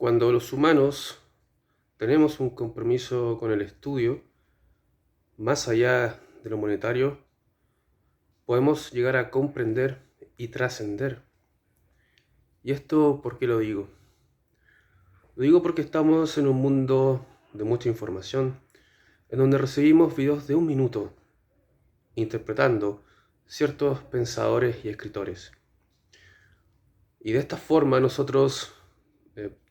Cuando los humanos tenemos un compromiso con el estudio, más allá de lo monetario, podemos llegar a comprender y trascender. ¿Y esto por qué lo digo? Lo digo porque estamos en un mundo de mucha información, en donde recibimos videos de un minuto interpretando ciertos pensadores y escritores. Y de esta forma nosotros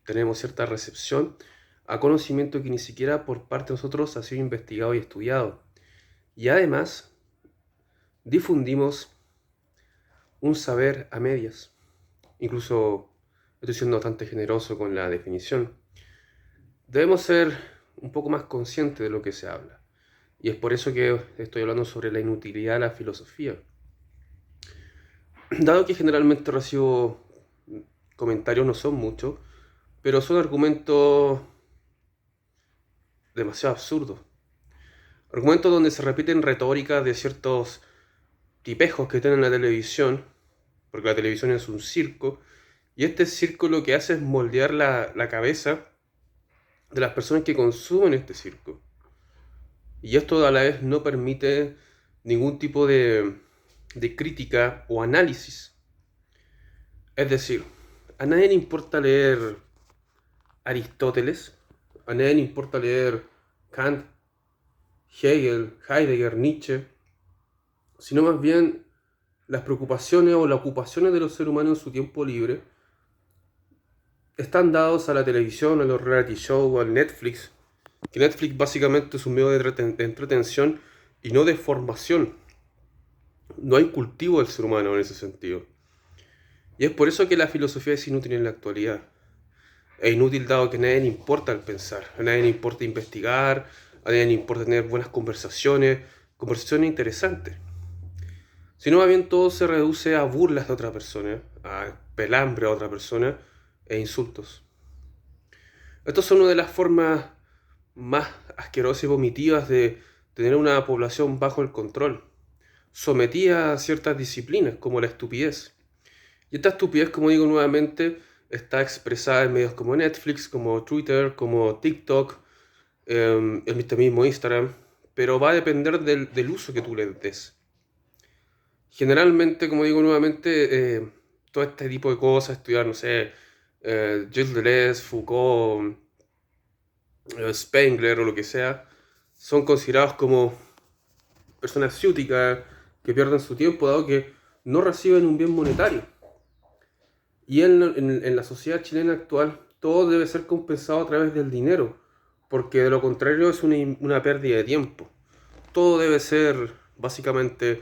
tenemos cierta recepción a conocimiento que ni siquiera por parte de nosotros ha sido investigado y estudiado. Y además difundimos un saber a medias. Incluso estoy siendo bastante generoso con la definición. Debemos ser un poco más conscientes de lo que se habla. Y es por eso que estoy hablando sobre la inutilidad de la filosofía. Dado que generalmente recibo comentarios, no son muchos, pero son argumentos demasiado absurdos. Argumentos donde se repiten retóricas de ciertos tipejos que tienen en la televisión, porque la televisión es un circo, y este circo lo que hace es moldear la cabeza de las personas que consumen este circo. Y esto a la vez no permite ningún tipo de crítica o análisis. Es decir, a nadie le importa leer Aristóteles, a nadie le importa leer Kant, Hegel, Heidegger, Nietzsche, sino más bien las preocupaciones o las ocupaciones de los seres humanos en su tiempo libre están dados a la televisión, a los reality shows, al Netflix, que Netflix básicamente es un medio de entretención y no de formación. No hay cultivo del ser humano en ese sentido. Y es por eso que la filosofía es inútil en la actualidad. Es inútil dado que a nadie le importa el pensar, a nadie le importa investigar, a nadie le importa tener buenas conversaciones interesantes. Sino más bien todo se reduce a burlas de otra persona, a pelambre a otra persona e insultos. Estas son una de las formas más asquerosas y vomitivas de tener una población bajo el control, sometida a ciertas disciplinas como la estupidez. Y esta estupidez, como digo nuevamente, está expresada en medios como Netflix, como Twitter, como TikTok, en este mismo Instagram, pero va a depender del uso que tú le des. Generalmente, como digo nuevamente, todo este tipo de cosas, estudiar, no sé, Gilles Deleuze, Foucault, Spengler o lo que sea, son considerados como personas ciúticas que pierden su tiempo dado que no reciben un bien monetario. Y en la sociedad chilena actual todo debe ser compensado a través del dinero, porque de lo contrario es una pérdida de tiempo. Todo debe ser básicamente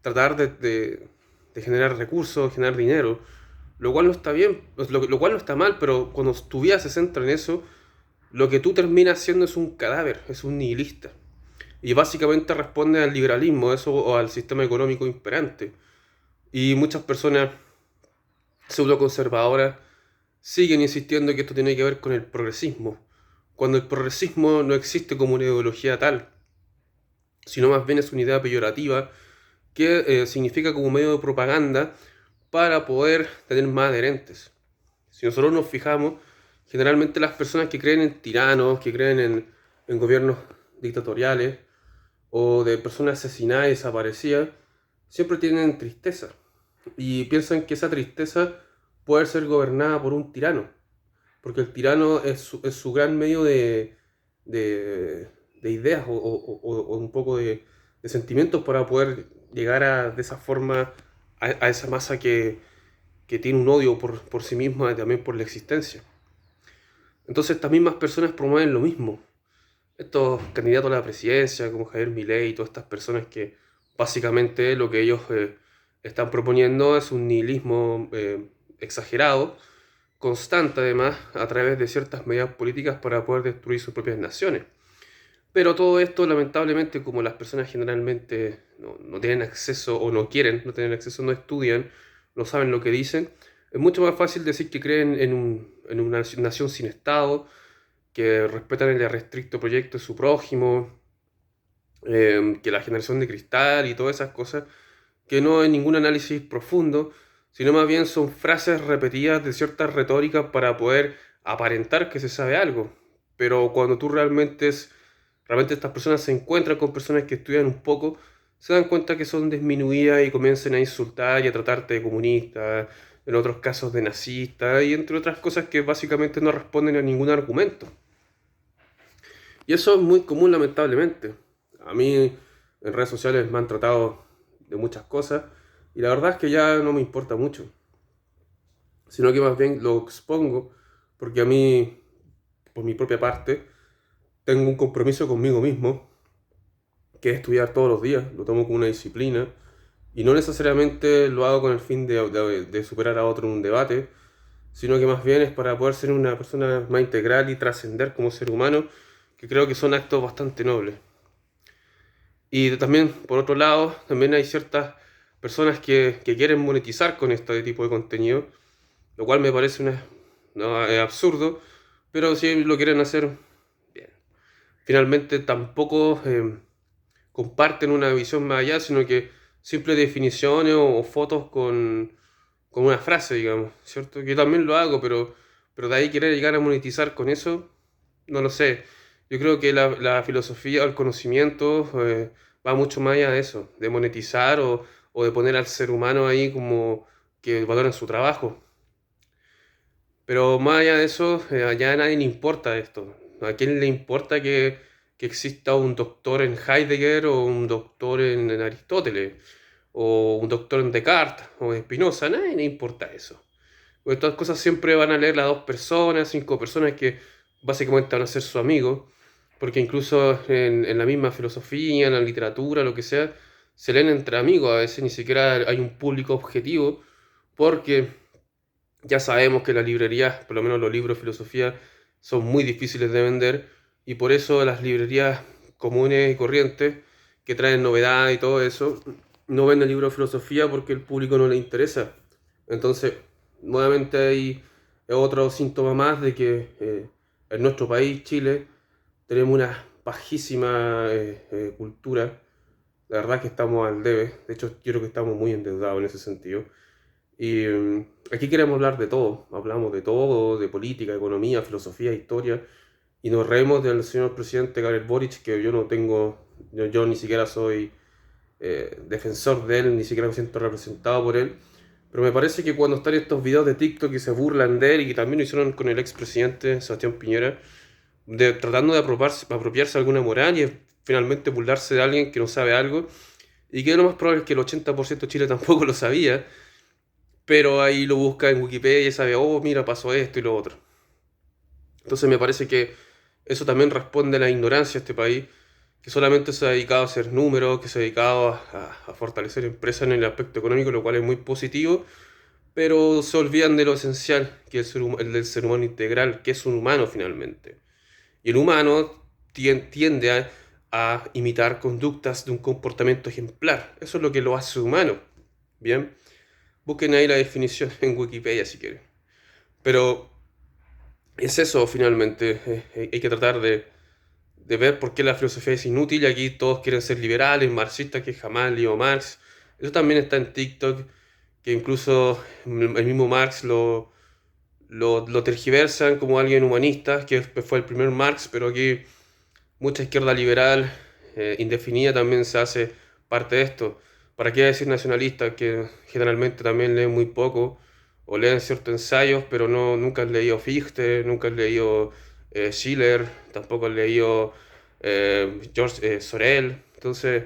tratar de generar recursos, generar dinero, lo cual no está bien, lo cual no está mal, pero cuando tu vida se centra en eso, lo que tú terminas siendo es un cadáver, es un nihilista. Y básicamente responde al liberalismo, eso, o al sistema económico imperante. Y muchas personas pseudoconservadoras siguen insistiendo que esto tiene que ver con el progresismo, cuando el progresismo no existe como una ideología tal, sino más bien es una idea peyorativa que significa como medio de propaganda para poder tener más adherentes. Si nosotros nos fijamos, generalmente las personas que creen en tiranos, que creen en gobiernos dictatoriales o de personas asesinadas y desaparecidas, siempre tienen tristeza y piensan que esa tristeza puede ser gobernada por un tirano, porque el tirano es su gran medio de, de ideas o un poco de sentimientos para poder llegar de esa forma a esa masa que tiene un odio por sí misma y también por la existencia. Entonces estas mismas personas promueven lo mismo. Estos candidatos a la presidencia como Javier Milei y todas estas personas que básicamente lo que ellos están proponiendo es un nihilismo exagerado, constante además, a través de ciertas medidas políticas para poder destruir sus propias naciones. Pero todo esto, lamentablemente, como las personas generalmente no tienen acceso o no quieren, no tienen acceso, no estudian, no saben lo que dicen, es mucho más fácil decir que creen en una nación sin Estado, que respetan el irrestricto proyecto de su prójimo, que la generación de cristal y todas esas cosas, que no hay ningún análisis profundo, sino más bien son frases repetidas de ciertas retóricas para poder aparentar que se sabe algo. Pero cuando tú realmente estas personas se encuentran con personas que estudian un poco, se dan cuenta que son disminuidas y comienzan a insultar y a tratarte de comunista, en otros casos de nazista, y entre otras cosas que básicamente no responden a ningún argumento. Y eso es muy común, lamentablemente. A mí en redes sociales me han tratado de muchas cosas y la verdad es que ya no me importa mucho, sino que más bien lo expongo porque a mí, por mi propia parte, tengo un compromiso conmigo mismo, que es estudiar todos los días, lo tomo como una disciplina y no necesariamente lo hago con el fin de superar a otro en un debate, sino que más bien es para poder ser una persona más integral y trascender como ser humano, que creo que son actos bastante nobles. Y también, por otro lado, también hay ciertas personas que quieren monetizar con este tipo de contenido, lo cual me parece no, es absurdo, pero si lo quieren hacer, bien. Finalmente tampoco comparten una visión más allá, sino que simples definiciones o fotos con una frase, digamos, ¿cierto? Que yo también lo hago, pero de ahí querer llegar a monetizar con eso, no lo sé. Yo creo que la filosofía o el conocimiento va mucho más allá de eso, de monetizar o de poner al ser humano ahí como que valoren su trabajo. Pero más allá de eso, allá a nadie le importa esto. ¿A quién le importa que exista un doctor en Heidegger o un doctor en Aristóteles? O un doctor en Descartes o en Spinoza, a nadie le importa eso. Porque estas cosas siempre van a leer las dos personas, cinco personas que básicamente van a ser su amigo, porque incluso en la misma filosofía, en la literatura, lo que sea, se leen entre amigos, a veces ni siquiera hay un público objetivo, porque ya sabemos que las librerías, por lo menos los libros de filosofía, son muy difíciles de vender, y por eso las librerías comunes y corrientes, que traen novedad y todo eso, no venden libros de filosofía porque el público no le interesa. Entonces, nuevamente hay otro síntoma más de que en nuestro país, Chile, tenemos una bajísima cultura. La verdad es que estamos al debe. De hecho, yo creo que estamos muy endeudados en ese sentido. Y aquí queremos hablar de todo. Hablamos de todo, de política, economía, filosofía, historia. Y nos reímos del señor presidente Gabriel Boric, que yo no tengo, yo ni siquiera soy defensor de él, ni siquiera me siento representado por él. Pero me parece que cuando están estos videos de TikTok que se burlan de él y que también lo hicieron con el expresidente Sebastián Piñera, tratando de apropiarse de alguna moral y finalmente burlarse de alguien que no sabe algo, y que lo más probable es que el 80% de Chile tampoco lo sabía, pero ahí lo busca en Wikipedia y sabe, oh, mira, pasó esto y lo otro. Entonces me parece que eso también responde a la ignorancia de este país, que solamente se ha dedicado a hacer números, que se ha dedicado a fortalecer empresas en el aspecto económico, lo cual es muy positivo, pero se olvidan de lo esencial, que es el del ser humano integral, que es un humano finalmente. Y el humano tiende a imitar conductas de un comportamiento ejemplar. Eso es lo que lo hace humano. Bien, busquen ahí la definición en Wikipedia si quieren. Pero es eso finalmente. Hay que tratar de ver por qué la filosofía es inútil. Y aquí todos quieren ser liberales, marxistas, que jamás leo Marx. Eso también está en TikTok, que incluso el mismo Marx lo tergiversan como alguien humanista, que fue el primer Marx, pero aquí mucha izquierda liberal indefinida también se hace parte de esto. ¿Para qué decir nacionalista? Que generalmente también leen muy poco o leen ciertos ensayos, pero no, nunca han leído Fichte, nunca han leído Schiller, tampoco han leído George Sorel. Entonces,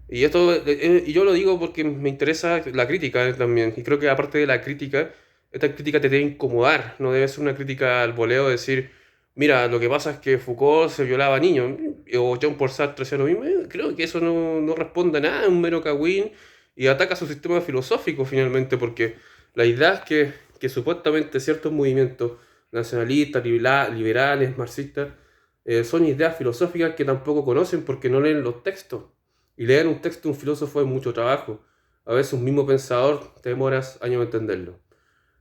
y yo lo digo porque me interesa la crítica también. Y creo que aparte de la crítica, esta crítica te debe incomodar. No debe ser una crítica al voleo de decir, mira, lo que pasa es que Foucault se violaba a niños, o Jean Paul Sartre hacía lo mismo. Creo que eso no responde a nada, es un mero cagüín y ataca su sistema filosófico finalmente, porque la idea es que supuestamente ciertos movimientos nacionalistas, liberales, marxistas, son ideas filosóficas que tampoco conocen porque no leen los textos. Y leer un texto de un filósofo es mucho trabajo. A veces un mismo pensador te demoras años en entenderlo.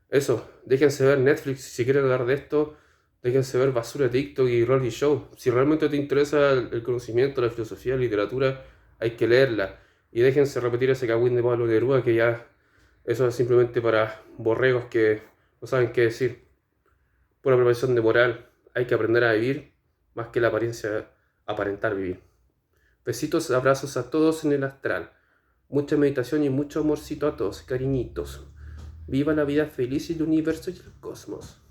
Eso, déjense ver Netflix si quieren hablar de esto, déjense ver basura de TikTok y reality show. Si realmente te interesa el conocimiento, la filosofía, la literatura, hay que leerla. Y déjense repetir ese cagüín de Pablo Neruda que ya eso es simplemente para borregos que no saben qué decir. por una profesión de moral. Hay que aprender a vivir más que la apariencia aparentar vivir. Besitos, abrazos a todos en el astral. Mucha meditación y mucho amorcito a todos, cariñitos. Viva la vida feliz y el universo y el cosmos.